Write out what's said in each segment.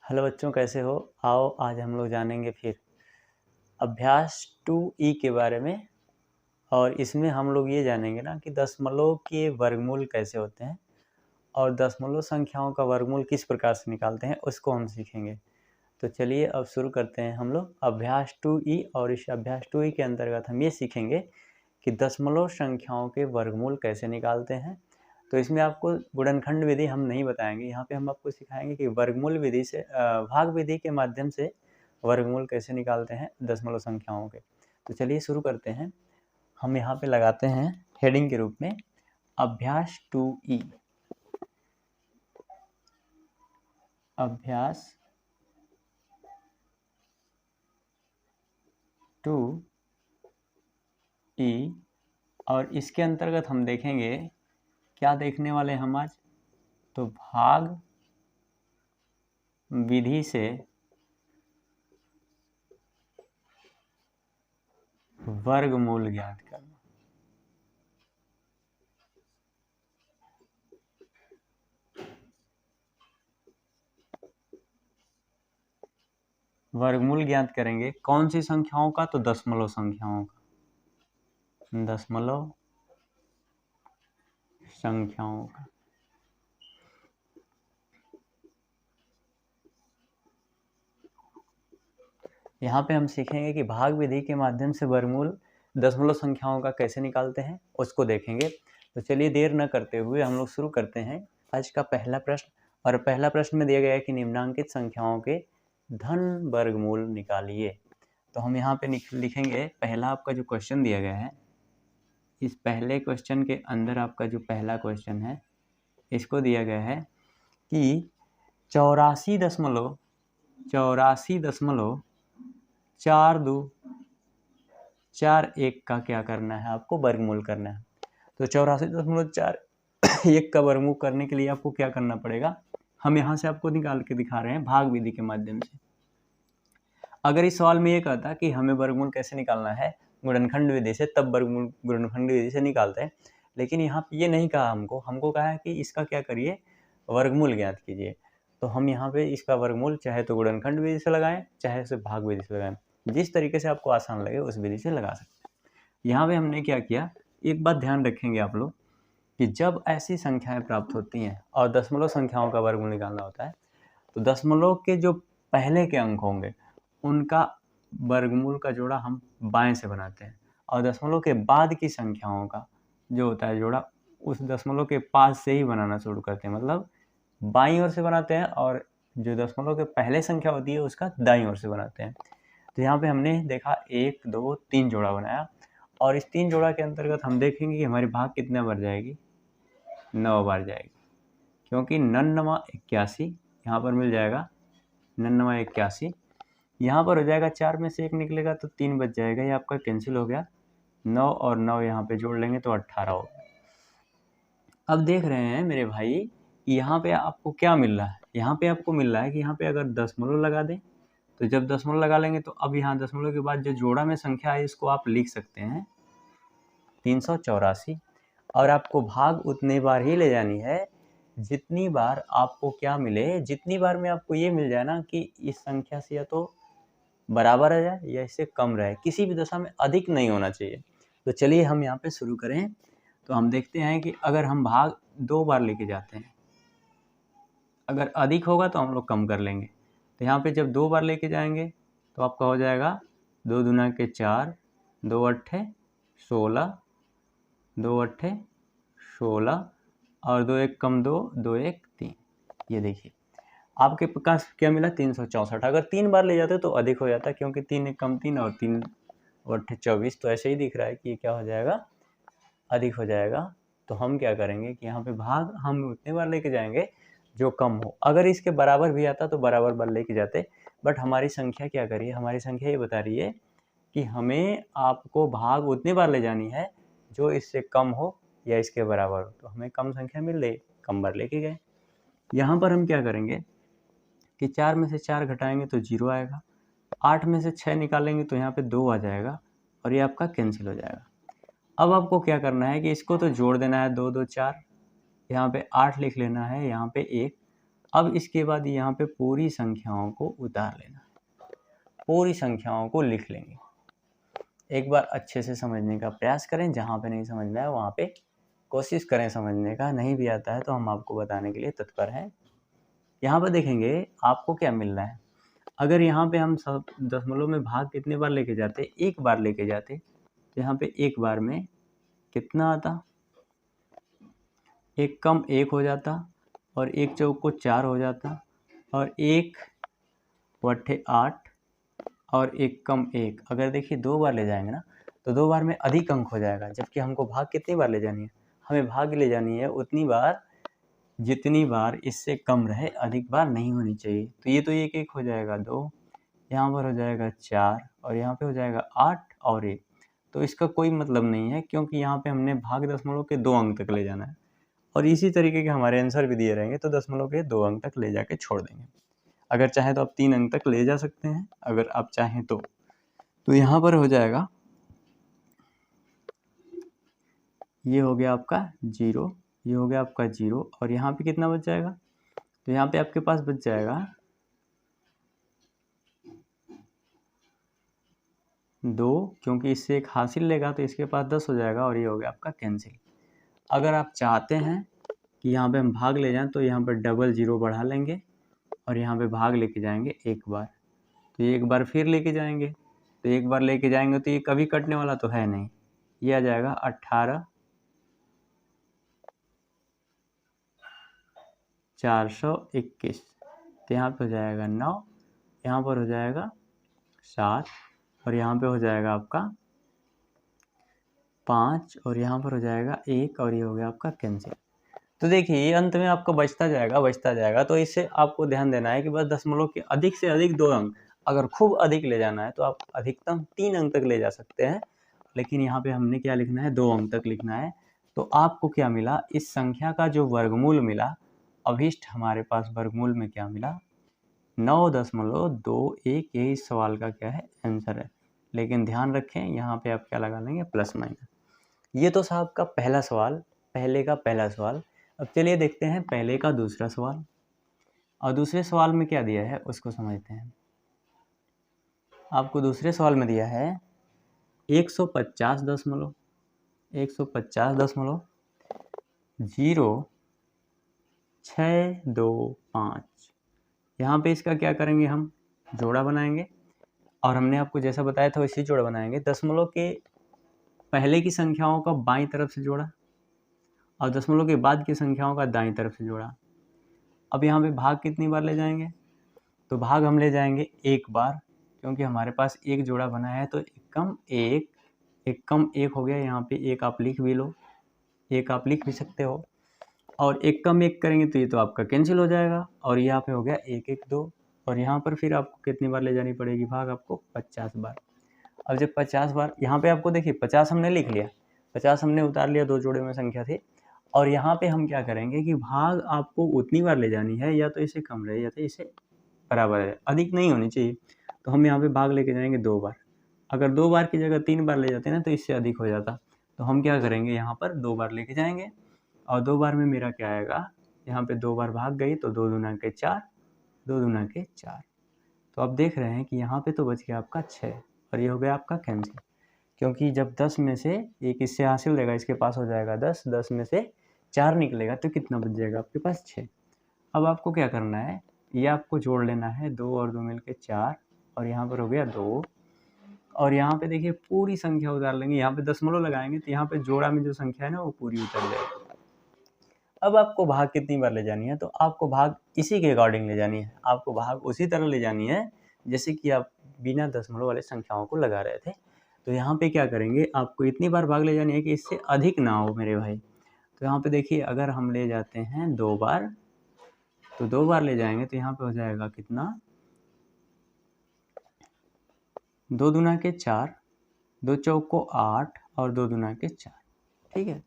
Hello बच्चों, कैसे हो? आओ आज हम लोग जानेंगे फिर अभ्यास 2E के बारे में। और इसमें हम लोग ये जानेंगे ना कि दशमलव के वर्गमूल कैसे होते हैं और दशमलव संख्याओं का वर्गमूल किस प्रकार से निकालते हैं, उसको हम सीखेंगे। तो चलिए अब शुरू करते हैं हम लोग अभ्यास 2E। और इस अभ्यास 2E के अंतर्गत हम ये सीखेंगे कि दशमलव संख्याओं के वर्गमूल कैसे निकालते हैं। तो इसमें आपको गुणनखंड विधि हम नहीं बताएंगे, यहाँ पे हम आपको सिखाएंगे कि वर्गमूल विधि से भाग विधि के माध्यम से वर्गमूल कैसे निकालते हैं दशमलव संख्याओं के। तो चलिए शुरू करते हैं। हम यहाँ पे लगाते हैं हेडिंग के रूप में अभ्यास 2E। अभ्यास 2E। और इसके अंतर्गत हम देखेंगे, क्या देखने वाले हम आज? तो भाग विधि से वर्गमूल ज्ञात करना। वर्गमूल ज्ञात करेंगे कौन सी संख्याओं का? तो दशमलव संख्याओं का। दशमलव संख्याओं का। यहाँ पे हम सीखेंगे कि भाग विधि के माध्यम से वर्गमूल दशमलव संख्याओं का कैसे निकालते हैं, उसको देखेंगे। तो चलिए देर न करते हुए हम लोग शुरू करते हैं आज का पहला प्रश्न। और पहला प्रश्न में दिया गया है कि निम्नांकित संख्याओं के धन वर्गमूल निकालिए। तो हम यहाँ पे लिखेंगे, पहला आपका जो क्वेश्चन दिया गया है, इस पहले क्वेश्चन के अंदर आपका जो पहला क्वेश्चन है, इसको दिया गया है कि 84.4241 का क्या करना है, आपको वर्गमूल करना है। तो 84.41 का वर्गमूल करने के लिए आपको क्या करना पड़ेगा, हम यहाँ से आपको निकाल के दिखा रहे हैं भाग विधि के माध्यम से। अगर इस सवाल में ये कहता कि हमें वर्गमूल कैसे निकालना है गुणनखंड विधि से, तब वर्गमूल गुणनखंड विधि से निकालते हैं। लेकिन यहाँ पे ये नहीं कहा हमको कहा है कि इसका क्या करिए, वर्गमूल ज्ञात कीजिए। तो हम यहाँ पे इसका वर्गमूल चाहे तो गुणनखंड विधि से लगाएं, चाहे उसे भाग विधि से लगाएं, जिस तरीके से आपको आसान लगे उस विधि से लगा सकते हैं। यहाँ पे हमने क्या किया, एक बात ध्यान रखेंगे आप लोग कि जब ऐसी संख्याएं प्राप्त होती हैं और दशमलव संख्याओं का वर्गमूल निकालना होता है, तो दशमलव के जो पहले के अंक होंगे उनका वर्गमूल का जोड़ा हम बाएं से बनाते हैं, और दशमलव के बाद की संख्याओं का जो होता है जोड़ा, उस दशमलव के पास से ही बनाना शुरू करते हैं। मतलब बाईं ओर से बनाते हैं, और जो दशमलव के पहले संख्या होती है उसका दाईं ओर से बनाते हैं। तो यहाँ पे हमने देखा 1 2 3 जोड़ा बनाया, और इस 3 जोड़ा के अंतर्गत हम देखेंगे कि हमारी भाग कितने बार जाएगी, 9 बार जाएगी। क्योंकि 9 81 यहाँ पर मिल जाएगा, 9 81 यहाँ पर हो जाएगा, 4 में से 1 निकलेगा तो 3 बच जाएगा, ये आपका कैंसिल हो गया। 9 और 9 यहाँ पे जोड़ लेंगे तो 18 हो गया। अब देख रहे हैं मेरे भाई, यहाँ पे आपको क्या मिल रहा है, यहाँ पे आपको मिल रहा है कि यहाँ पे अगर दशमलव लगा दें, तो जब दशमलव लगा लेंगे तो अब यहाँ दशमलव के बाद जो जोड़ा में संख्या है इसको आप लिख सकते हैं 384। और आपको भाग उतनी बार ही ले जानी है जितनी बार आपको क्या मिले, जितनी बार में आपको ये मिल जाए ना कि इस संख्या से या तो बराबर आ जाए या इससे कम रहे, किसी भी दशा में अधिक नहीं होना चाहिए। तो चलिए हम यहाँ पे शुरू करें। तो हम देखते हैं कि अगर हम भाग 2 बार लेके जाते हैं, अगर अधिक होगा तो हम लोग कम कर लेंगे। तो यहाँ पे जब 2 बार लेके जाएंगे तो आपका हो जाएगा 2 दूना के 4, 2 अट्ठे 16, 2 अट्ठे 16, और 2 1 कम 2, 2 1 3। ये देखिए आपके पास क्या मिला, 364। अगर 3 बार ले जाते तो अधिक हो जाता, क्योंकि 3 1 कम 3 और 3 अट्ठे 24। तो ऐसे ही दिख रहा है कि ये क्या हो जाएगा, अधिक हो जाएगा। तो हम क्या करेंगे कि यहाँ पे भाग हम उतने बार लेके जाएंगे जो कम हो। अगर इसके बराबर भी आता तो बराबर बार लेके जाते, बट हमारी संख्या क्या करिए, हमारी संख्या ये बता रही है कि हमें आपको भाग उतनी बार ले जानी है जो इससे कम हो या इसके बराबर हो। तो हमें कम संख्या मिल रही, कम बार लेके गए। यहाँ पर हम क्या करेंगे कि 4 में से 4 घटाएंगे तो 0 आएगा, 8 में से 6 निकालेंगे तो यहाँ पे 2 आ जाएगा, और ये आपका कैंसिल हो जाएगा। अब आपको क्या करना है कि इसको तो जोड़ देना है, 2 2 4, यहाँ पे 8 लिख लेना है, यहाँ पे 1, अब इसके बाद यहाँ पे पूरी संख्याओं को उतार लेना, पूरी संख्याओं को लिख लेंगे। एक बार अच्छे से समझने का प्रयास करें, जहाँ पे नहीं समझना है वहाँ पे कोशिश करें समझने का, नहीं भी आता है तो हम आपको बताने के लिए तत्पर हैं। यहाँ पर देखेंगे आपको क्या मिल रहा है। अगर यहाँ पे हम सब दशमलव में भाग कितने बार लेके जाते, एक बार लेके जाते, तो यहाँ पे एक बार में कितना आता, एक कम एक हो जाता, और एक चौक को 4 हो जाता, और एक वट्ठे 8, और एक कम एक। अगर देखिए 2 बार ले जाएंगे ना तो 2 बार में अधिक अंक हो जाएगा, जबकि हमको भाग कितनी बार ले जानी है, हमें भाग ले जानी है उतनी बार जितनी बार इससे कम रहे, अधिक बार नहीं होनी चाहिए। तो ये तो एक एक हो जाएगा 2, यहाँ पर हो जाएगा 4, और यहाँ पे हो जाएगा 8 और 1। तो इसका कोई मतलब नहीं है, क्योंकि यहाँ पे हमने भाग दशमलव के 2 अंक तक ले जाना है, और इसी तरीके के हमारे आंसर भी दिए रहेंगे तो दशमलव के 2 अंक तक ले जाके छोड़ देंगे। अगर चाहें तो आप 3 अंक तक ले जा सकते हैं, अगर आप चाहें तो यहाँ पर हो जाएगा, ये हो गया आपका 0, ये हो गया आपका 0, और यहाँ पे कितना बच जाएगा, तो यहाँ पे आपके पास बच जाएगा 2, क्योंकि इससे एक हासिल लेगा तो इसके पास 10 हो जाएगा, और ये हो गया आपका कैंसिल। अगर आप चाहते हैं कि यहाँ पे हम भाग ले जाएं तो यहाँ पर डबल 0 बढ़ा लेंगे, और यहाँ पे भाग लेके जाएंगे एक बार, तो ये एक बार फिर लेके जाएंगे, तो एक बार लेके जाएंगे तो ये कभी कटने वाला तो है नहीं, ये आ जाएगा 18 421, तो यहाँ पे हो जाएगा 9, यहाँ पर हो जाएगा 7, और यहाँ पे हो जाएगा आपका 5, और यहाँ पर हो जाएगा 1, और ये हो गया आपका कैंसिल। तो देखिए ये अंत में आपका बचता जाएगा। तो इससे आपको ध्यान देना है कि बस दशमलव के अधिक से अधिक 2 अंक, अगर खूब अधिक ले जाना है तो आप अधिकतम 3 अंक तक ले जा सकते हैं, लेकिन यहाँ पे हमने क्या लिखना है, 2 अंक तक लिखना है। तो आपको क्या मिला, इस संख्या का जो वर्गमूल मिला, अभिष्ट हमारे पास वर्गमूल में क्या मिला, 9.21, यही सवाल का क्या है, आंसर है। लेकिन ध्यान रखें यहाँ पे आप क्या लगा लेंगे, प्लस माइनस। ये तो साहब का पहला सवाल, पहले का पहला सवाल। अब चलिए देखते हैं पहले का दूसरा सवाल, और दूसरे सवाल में क्या दिया है उसको समझते हैं। आपको दूसरे सवाल में दिया है 150.0625। यहाँ पे इसका क्या करेंगे, हम जोड़ा बनाएंगे, और हमने आपको जैसा बताया था वैसे जोड़ा बनाएंगे। दशमलव के पहले की संख्याओं का बाईं तरफ से जोड़ा, और दशमलव के बाद की संख्याओं का दाईं तरफ से जोड़ा। अब यहाँ पे भाग कितनी बार ले जाएंगे, तो भाग हम ले जाएंगे एक बार, क्योंकि हमारे पास एक जोड़ा बना है, तो एक कम एक हो गया। यहाँ पे एक आप लिख भी लो, एक आप लिख भी सकते हो, और एक कम एक करेंगे तो ये तो आपका कैंसिल हो जाएगा, और यहाँ पे हो गया 1 1 2, और यहाँ पर फिर आपको कितनी बार ले जानी पड़ेगी भाग, आपको 50 बार। अब जब 50 बार, यहाँ पे आपको देखिए 50 हमने लिख लिया, 50 हमने उतार लिया, 2 जोड़े में संख्या थी, और यहाँ पे हम क्या करेंगे कि भाग आपको उतनी बार ले जानी है, या तो इसे कम रहे या तो इसे बराबर है, अधिक नहीं होनी चाहिए। तो हम यहाँ पे भाग लेके जाएंगे 2 बार। अगर 2 बार की जगह 3 बार ले जाते ना तो इससे अधिक हो जाता, तो हम क्या करेंगे, यहाँ पर 2 बार लेके जाएंगे, और 2 बार में मेरा क्या आएगा, यहाँ पे 2 बार भाग गई तो 2 दूना के 4, 2 दूना के 4। तो आप देख रहे हैं कि यहाँ पे तो बच गया आपका 6, और ये हो गया आपका कैंसिल, क्योंकि जब 10 में से एक इससे हासिल देगा, इसके पास हो जाएगा 10, 10 में से 4 निकलेगा तो कितना बच जाएगा आपके पास, 6। अब आपको क्या करना है, ये आपको जोड़ लेना है, 2 और 2 मिलके 4, और यहाँ पर हो गया 2, और यहाँ पे देखिए पूरी संख्या उतार लेंगे, यहाँ पे दशमलव लगाएंगे तो यहाँ पे जोड़ा में जो संख्या है ना वो पूरी उतर जाएगी। अब आपको भाग कितनी बार ले जानी है, तो आपको भाग इसी के अकॉर्डिंग ले जानी है, आपको भाग उसी तरह ले जानी है जैसे कि आप बिना दशमलव वाले संख्याओं को लगा रहे थे। तो यहाँ पे क्या करेंगे, आपको इतनी बार भाग ले जानी है कि इससे अधिक ना हो मेरे भाई। तो यहाँ पे देखिए अगर हम ले जाते हैं 2 बार, तो 2 बार ले जाएंगे तो यहाँ पे हो जाएगा कितना, 2 दूना के 4, 2 चौक को 8, और 2 दूना के 4। ठीक है,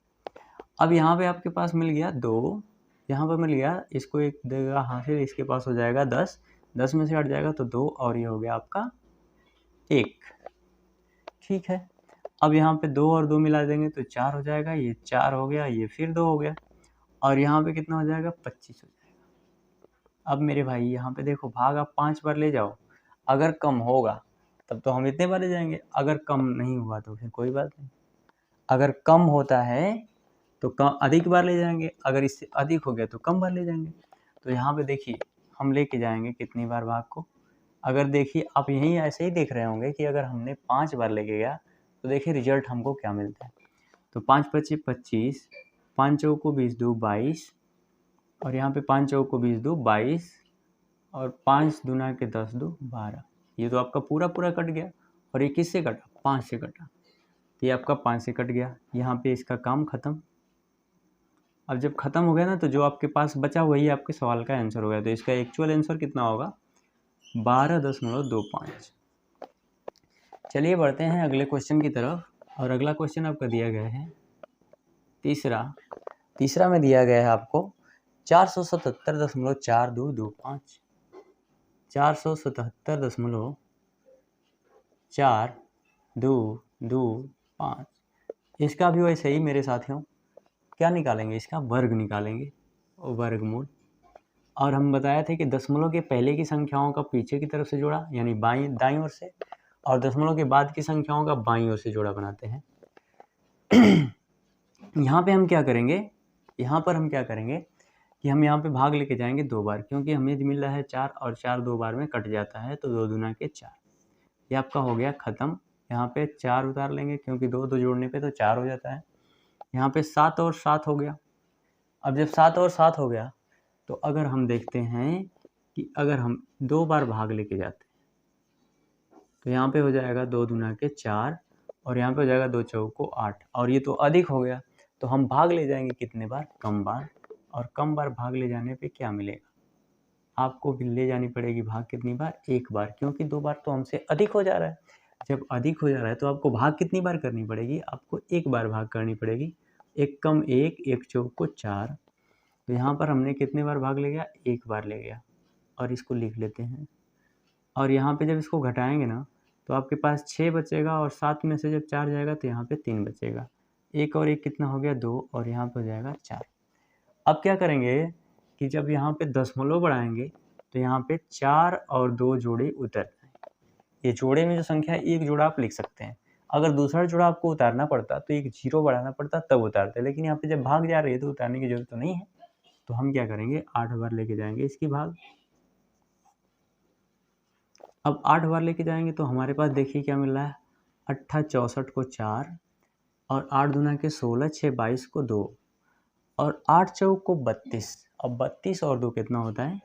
अब यहाँ पे आपके पास मिल गया 2, यहाँ पर मिल गया, इसको एक देगा हासिल, इसके पास हो जाएगा 10, 10 में से हट जाएगा तो 2, और ये हो गया आपका 1। ठीक है, अब यहाँ पे 2 और 2 मिला देंगे तो 4 हो जाएगा, ये 4 हो गया, ये फिर 2 हो गया, और यहाँ पे कितना हो जाएगा, 25 हो जाएगा। अब मेरे भाई यहाँ पे देखो, भाग आप 5 बार ले जाओ, अगर कम होगा तब तो हम इतने बार ले जाएंगे, अगर कम नहीं हुआ तो फिर कोई बात नहीं। अगर कम होता है तो कम अधिक बार ले जाएंगे, अगर इससे अधिक हो गया तो कम बार ले जाएंगे। तो यहाँ पे देखिए हम लेके जाएंगे कितनी बार भाग को। अगर देखिए आप यहीं ऐसे ही देख रहे होंगे कि अगर हमने 5 बार लेके गया तो देखिए रिजल्ट हमको क्या मिलता है। तो 5 पच्चीस 25, 5 चौको 20 दो 22, और यहाँ पे 5 चौको 20 दो 22, और 5 दूना के 10 दो 12। ये तो आपका पूरा पूरा कट गया, और ये किससे कटा? 5 से कटा। ये आपका 5 से कट गया, यहाँ पे इसका काम खत्म। अब जब खत्म हो गया ना, तो जो आपके पास बचा वही आपके सवाल का आंसर हो गया। तो इसका एक्चुअल आंसर कितना होगा? 12.25। चलिए बढ़ते हैं अगले क्वेश्चन की तरफ, और अगला क्वेश्चन आपका दिया गया है तीसरा में दिया गया है आपको 477.4225। 477.4225। इसका भी वैसे ही मेरे साथियों क्या निकालेंगे? इसका वर्ग निकालेंगे, वर्गमूल। और हम बताया थे कि दशमलव के पहले की संख्याओं का पीछे की तरफ से जोड़ा, यानी दाईं ओर से, और दशमलव के बाद की संख्याओं का बाईं ओर से जोड़ा बनाते हैं। यहाँ पे हम क्या करेंगे? यहाँ पर हम क्या करेंगे कि हम यहाँ पे भाग लेके जाएंगे 2 बार, क्योंकि हमें मिल रहा है 4, और 4 2 बार में कट जाता है, तो 2 दूना के 4। ये आपका हो गया ख़त्म। यहाँ पे 4 उतार लेंगे, क्योंकि 2 जोड़ने पे तो 4 हो जाता है। यहाँ पे 7 और 7 हो गया। अब जब 7 और 7 हो गया, तो अगर हम देखते हैं कि अगर हम 2 बार भाग लेके जाते हैं, तो यहाँ पे हो जाएगा 2 दूना के 4, और यहाँ पे हो जाएगा 2 चौको 8, और ये तो अधिक हो गया। तो हम भाग ले जाएंगे कितने बार? कम बार। और कम बार भाग ले जाने पे क्या मिलेगा? आपको ले जानी पड़ेगी भाग कितनी बार? 1 बार, क्योंकि 2 बार तो हमसे अधिक हो जा रहा है। जब अधिक हो जा रहा है तो आपको भाग कितनी बार करनी पड़ेगी? आपको 1 बार भाग करनी पड़ेगी। 1 कम 1, 1 चौको 4। तो यहाँ पर हमने कितने बार भाग ले गया? 1 बार ले गया, और इसको लिख लेते हैं। और यहाँ पे जब इसको घटाएंगे ना, तो आपके पास 6 बचेगा, और 7 में से जब 4 जाएगा तो यहाँ पे 3 बचेगा। 1 और 1 कितना हो गया? 2, और यहाँ पे हो जाएगा 4। अब क्या करेंगे कि जब यहाँ पे दशमलव बढ़ाएंगे, तो यहाँ पे 4 और 2 जोड़े उतर जाएंगे। ये जोड़े में जो संख्या है, एक जोड़ा आप लिख सकते हैं। अगर दूसरा जोड़ा आपको उतारना पड़ता तो एक 0 बढ़ाना पड़ता, तब उतारते। लेकिन यहाँ पे जब भाग जा रही है तो उतारने की जरूरत तो नहीं है। तो हम क्या करेंगे? 8 बार लेके जाएंगे इसकी भाग। अब 8 बार लेके जाएंगे तो हमारे पास देखिए क्या मिल रहा है? 8 64 को 4, और 8 दूना के 16, 6 22 को 2, और 8 चौक को 32। अब 32 और 2 कितना होता है?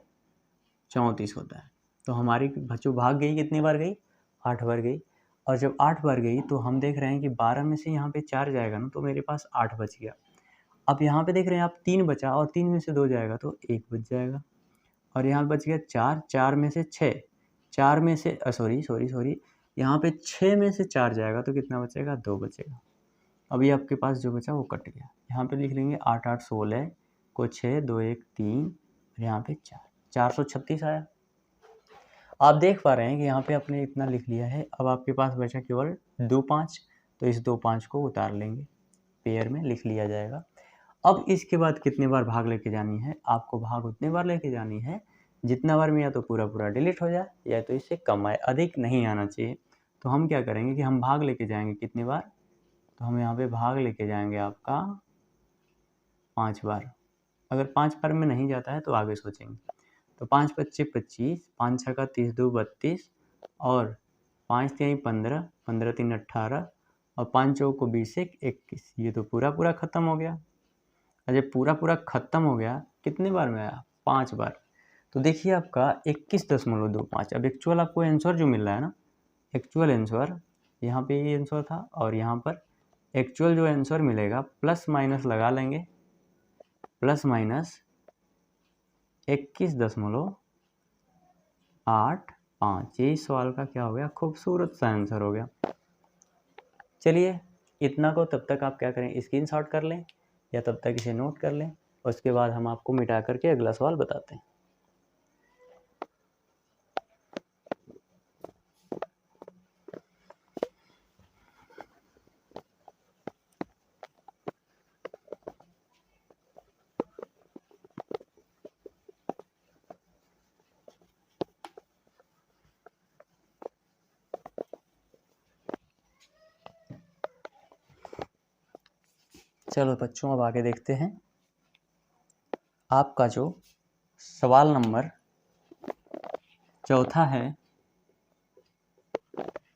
34 होता है। तो हमारी बच्चों भाग गई, कितनी बार गई? 8 बार गई। और जब 8 बार गई तो हम देख रहे हैं कि 12 में से यहाँ पे 4 जाएगा ना, तो मेरे पास 8 बच गया। अब यहाँ पे देख रहे हैं आप 3 बचा, और 3 में से 2 जाएगा तो 1 बच जाएगा। और यहाँ बच गया 4, 4 में से 6, 4 में से सॉरी यहाँ पे 6 में से 4 जाएगा तो कितना बचेगा? 2 बचेगा। अभी आपके पास जो बचा वो कट गया। यहाँ पे लिख लेंगे 8 8 16 को 6, 2 1 3, और यहाँ पे 4, 436 आया। आप देख पा रहे हैं कि यहाँ पे आपने इतना लिख लिया है। अब आपके पास बचा केवल 2 5, तो इस 2 5 को उतार लेंगे, पेयर में लिख लिया जाएगा। अब इसके बाद कितने बार भाग लेके जानी है? आपको भाग उतने बार लेके जानी है जितना बार में या तो पूरा पूरा डिलीट हो जाए, या तो इससे कम आए, अधिक नहीं आना चाहिए। तो हम क्या करेंगे कि हम भाग लेके जाएंगे कितनी बार? तो हम यहाँ पे भाग लेके जाएंगे आपका 5 बार। अगर 5 बार में नहीं जाता है तो आगे सोचेंगे। तो 5 25 25, 5 6 का 30 2 32, और 5 3 15, 15 3 18, और 5 चौक को 20 1 21। ये तो पूरा पूरा ख़त्म हो गया। और जब पूरा पूरा ख़त्म हो गया, कितने बार में आया? 5 बार। तो देखिए आपका 21.25। अब एक्चुअल आपको आंसर जो मिल रहा है ना, एक्चुअल आंसर यहाँ पे ये आंसर था, और यहाँ पर एक्चुअल जो आंसर मिलेगा प्लस माइनस लगा लेंगे, प्लस माइनस 21.85। ये सवाल का क्या हो गया? खूबसूरत सा आंसर हो गया। चलिए इतना को तब तक आप क्या करें? स्क्रीनशॉट कर लें, या तब तक इसे नोट कर लें। उसके बाद हम आपको मिटा करके अगला सवाल बताते हैं। चलो बच्चों, अब आगे देखते हैं। आपका जो सवाल नंबर चौथा है,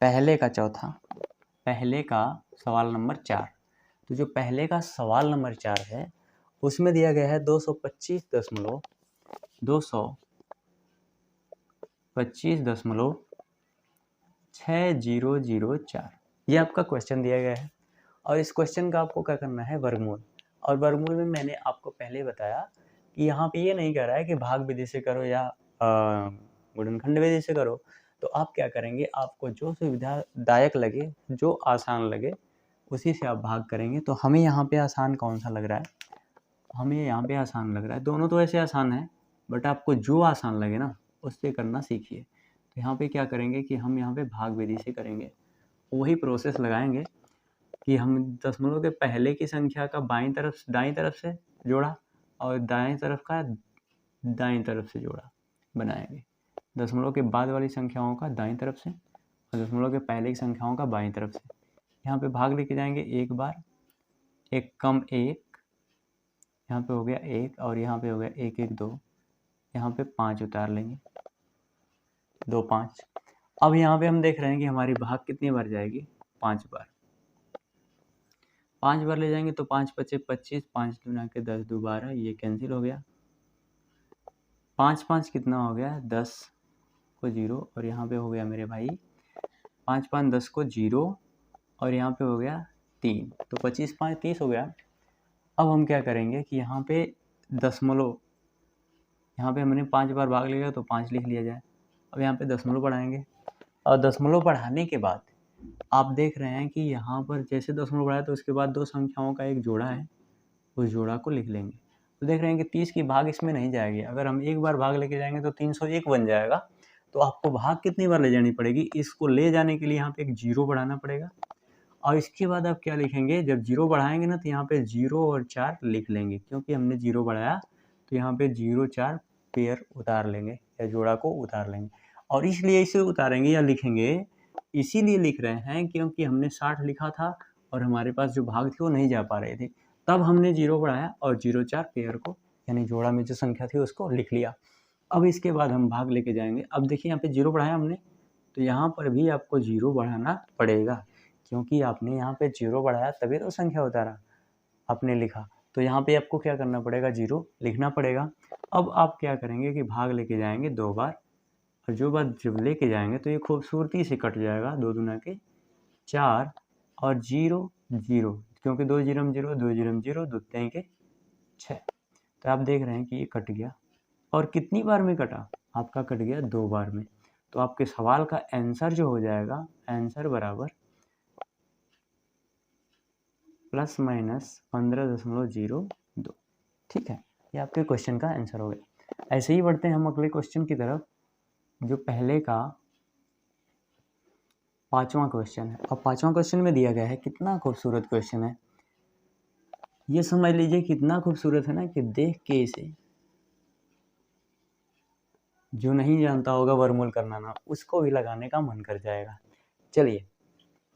पहले का सवाल नंबर 4। तो जो पहले का सवाल नंबर 4 है उसमें दिया गया है 225.6004। ये आपका क्वेश्चन दिया गया है और इस क्वेश्चन का आपको क्या करना है, वर्गमूल। और वर्गमूल में मैंने आपको पहले बताया कि यहाँ पे ये नहीं कह रहा है कि भाग विधि से करो या गुणनखंड विधि से करो। तो आप क्या करेंगे, आपको जो सुविधादायक लगे, जो आसान लगे, उसी से आप भाग करेंगे। तो हमें यहाँ पे आसान कौन सा लग रहा है, हमें यहाँ पे आसान लग रहा है, दोनों तो ऐसे आसान है, बट आपको जो आसान लगे ना उससे करना सीखिए। तो यहाँ पे क्या करेंगे कि हम यहाँ पे भाग विधि से करेंगे, वही प्रोसेस लगाएंगे कि हम दशमलव के पहले की संख्या का दाईं तरफ से जोड़ा और दाएं तरफ का दाईं तरफ से जोड़ा बनाएंगे। दशमलव के बाद वाली संख्याओं का दाईं तरफ से और दशमलव के पहले की संख्याओं का बाईं तरफ से। यहाँ पे भाग लेके जाएंगे एक बार, एक कम एक, यहाँ पे हो गया एक और यहाँ पे हो गया 1 1 2, यहाँ पे 5 उतार लेंगे, 2 5। अब यहाँ पे हम देख रहे हैं कि हमारी भाग कितनी बार जाएगी, 5 बार। 5 बार ले जाएंगे तो 5 पचे 25, 5 दूना के 10 दो 12, ये कैंसिल हो गया। 5 5 कितना हो गया, 10 को 0 और यहाँ पे हो गया मेरे भाई 5 5 10 को 0 और यहाँ पे हो गया 3, तो 25 5 30 हो गया। अब हम क्या करेंगे कि यहाँ पे दशमलव, यहाँ पे हमने 5 बार भाग लिया तो 5 लिख लिया जाए। अब यहाँ पे दशमलव बढ़ाएंगे और दशमलव बढ़ाने के बाद आप देख रहे हैं कि यहाँ पर जैसे दशमलव बढ़ाया तो उसके बाद दो संख्याओं का एक जोड़ा है, उस जोड़ा को लिख लेंगे। तो देख रहे हैं कि 30 की भाग इसमें नहीं जाएगी। अगर हम एक बार भाग लेके जाएंगे तो 301 बन जाएगा। तो आपको भाग कितनी बार ले जानी पड़ेगी, इसको ले जाने के लिए यहाँ पे एक 0 बढ़ाना पड़ेगा और इसके बाद आप क्या लिखेंगे, जब 0 बढ़ाएंगे ना तो यहाँ पे 0 और 4 लिख लेंगे, क्योंकि हमने 0 बढ़ाया तो यहाँ पे 0 4 पेयर उतार लेंगे या जोड़ा को उतार लेंगे। और इसलिए इसे उतारेंगे या लिखेंगे, इसीलिए लिख रहे हैं क्योंकि हमने 60 लिखा था और हमारे पास जो भाग थे वो नहीं जा पा रहे थे, तब हमने 0 बढ़ाया और 0 4 पेयर को यानी जोड़ा में जो संख्या थी उसको लिख लिया। अब इसके बाद हम भाग लेके जाएंगे। अब देखिए यहाँ पे 0 बढ़ाया हमने, तो यहाँ पर भी आपको 0 बढ़ाना पड़ेगा, क्योंकि आपने यहाँ पे 0 बढ़ाया तभी तो संख्या उतारा, आपने लिखा। तो यहाँ पे आपको क्या करना पड़ेगा, 0 लिखना पड़ेगा। अब आप क्या करेंगे कि भाग लेके जाएंगे 2 बार और जो बार जब लेके जाएंगे तो ये खूबसूरती से कट जाएगा, 2 दूना के 4 और 0 0, क्योंकि 2 0 0, 2 0 0, 2 3 के 6। तो आप देख रहे हैं कि ये कट गया और कितनी बार में कटा, आपका कट गया 2 बार में। तो आपके सवाल का आंसर जो हो जाएगा, आंसर बराबर ±15.02। ठीक है, ये आपके क्वेश्चन का आंसर हो गया। ऐसे ही बढ़ते हैं हम अगले क्वेश्चन की तरफ, जो पहले का 5वां क्वेश्चन है। अब 5वां क्वेश्चन में दिया गया है, कितना खूबसूरत क्वेश्चन है, ये समझ लीजिए कितना खूबसूरत है ना कि देख के इसे जो नहीं जानता होगा वर्गमूल करना ना, उसको भी लगाने का मन कर जाएगा। चलिए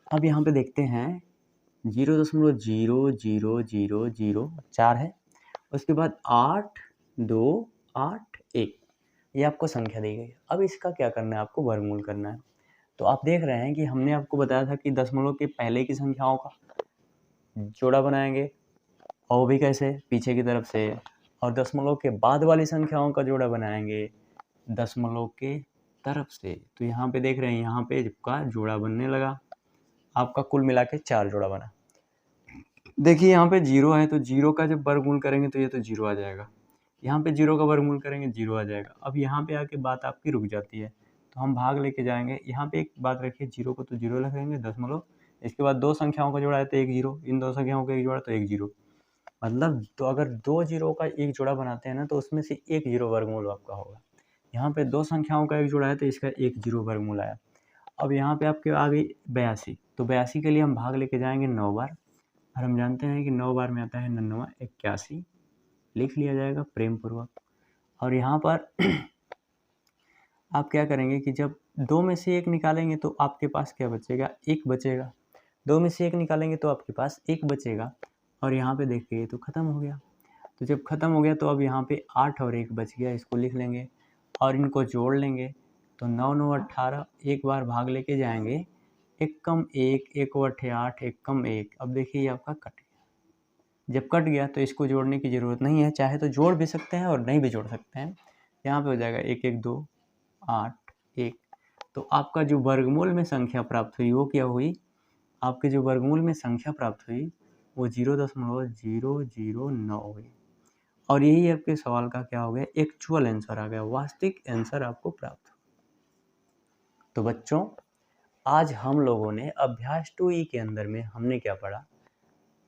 अब यहाँ पे देखते हैं 0.00004 है, उसके बाद 8 2 8 1, ये आपको संख्या दी गई है। अब इसका क्या करना है, आपको वर्गमूल करना है। तो आप देख रहे हैं कि हमने आपको बताया था कि दशमलव के पहले की संख्याओं का जोड़ा बनाएंगे, और वो भी कैसे, पीछे की तरफ से, और दशमलव के बाद वाली संख्याओं का जोड़ा बनाएंगे दशमलव के तरफ से। तो यहाँ पे देख रहे हैं, यहाँ पे का जोड़ा बनने लगा, आपका कुल मिला के 4 जोड़ा बना। देखिए यहाँ पे 0 है तो 0 का जब वर्गमूल करेंगे तो ये तो 0 आ जाएगा, यहाँ पे 0 का वर्गमूल करेंगे 0 आ जाएगा। अब यहाँ पे आके बात आपकी रुक जाती है, तो हम भाग लेके जाएंगे। यहाँ पे एक बात रखिए, 0 को तो 0 रखेंगे दशमलव, इसके बाद दो संख्याओं का जोड़ा है तो 1 0, इन दो संख्याओं का एक जोड़ा तो 1 0, मतलब तो अगर 2 0 का एक जोड़ा बनाते हैं ना तो उसमें से 1 0 वर्गमूल आपका होगा। यहाँ पे दो संख्याओं का एक जोड़ा है तो इसका 1 0 वर्गमूल आया। अब यहाँ पे आपके आ गई 82, तो 82 के लिए हम भाग लेके जाएंगे 9 बार, और हम जानते हैं कि 9 बार में आता है 99 81, लिख लिया जाएगा प्रेम पूर्वक। और यहाँ पर आप क्या करेंगे कि जब 2 में से 1 निकालेंगे तो आपके पास क्या बचेगा, 1 बचेगा। 2 में से 1 निकालेंगे तो आपके पास 1 बचेगा, और यहाँ पे देखिए तो ख़त्म हो गया। तो जब ख़त्म हो गया तो अब यहाँ पे 8 और 1 बच गया, इसको लिख लेंगे और इनको जोड़ लेंगे। तो 9 9 18, एक बार भाग लेके जाएंगे, एक कम एक, एक बटे 8, एक कम एक। अब देखिए ये आपका कट गया। जब कट गया तो इसको जोड़ने की ज़रूरत नहीं है, चाहे तो जोड़ भी सकते हैं और नहीं भी जोड़ सकते हैं। यहाँ पे हो जाएगा 1 1 2 8 1। तो आपका जो वर्गमूल में संख्या प्राप्त हुई वो क्या हुई, आपके जो वर्गमूल में संख्या प्राप्त हुई वो 0.009 हुई। और यही आपके सवाल का क्या हो गया, एक्चुअल आंसर आ गया, वास्तविक आंसर आपको प्राप्त हुआ। तो बच्चों आज हम लोगों ने अभ्यास 2E के अंदर में हमने क्या पढ़ा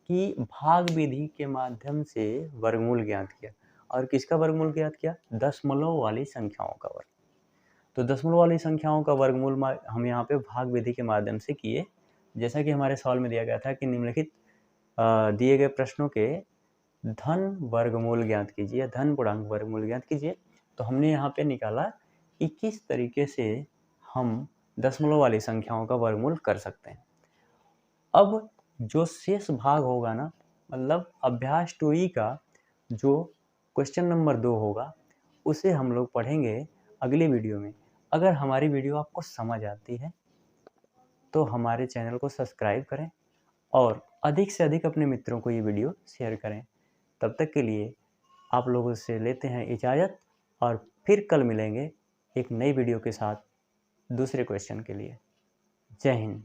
कि भाग विधि के माध्यम से वर्गमूल ज्ञात किया। और किसका वर्गमूल ज्ञात किया, दशमलव वाली संख्याओं का वर्ग। तो दशमलव वाली संख्याओं का वर्गमूल हम यहाँ पे भाग विधि के माध्यम से किए। जैसा कि हमारे सवाल में दिया गया था कि निम्नलिखित दिए गए प्रश्नों के धन वर्गमूल ज्ञात कीजिए, धन पूर्णांक वर्गमूल ज्ञात कीजिए। तो हमने यहाँ पे निकाला कि किस तरीके से हम दशमलव वाली संख्याओं का वर्गमूल कर सकते हैं। अब जो शेष भाग होगा ना, मतलब अभ्यास 2E का जो क्वेश्चन नंबर 2 होगा, उसे हम लोग पढ़ेंगे अगले वीडियो में। अगर हमारी वीडियो आपको समझ आती है तो हमारे चैनल को सब्सक्राइब करें और अधिक से अधिक अपने मित्रों को ये वीडियो शेयर करें। तब तक के लिए आप लोगों से लेते हैं इजाज़त और फिर कल मिलेंगे एक नई वीडियो के साथ दूसरे क्वेश्चन के लिए। जय हिंद।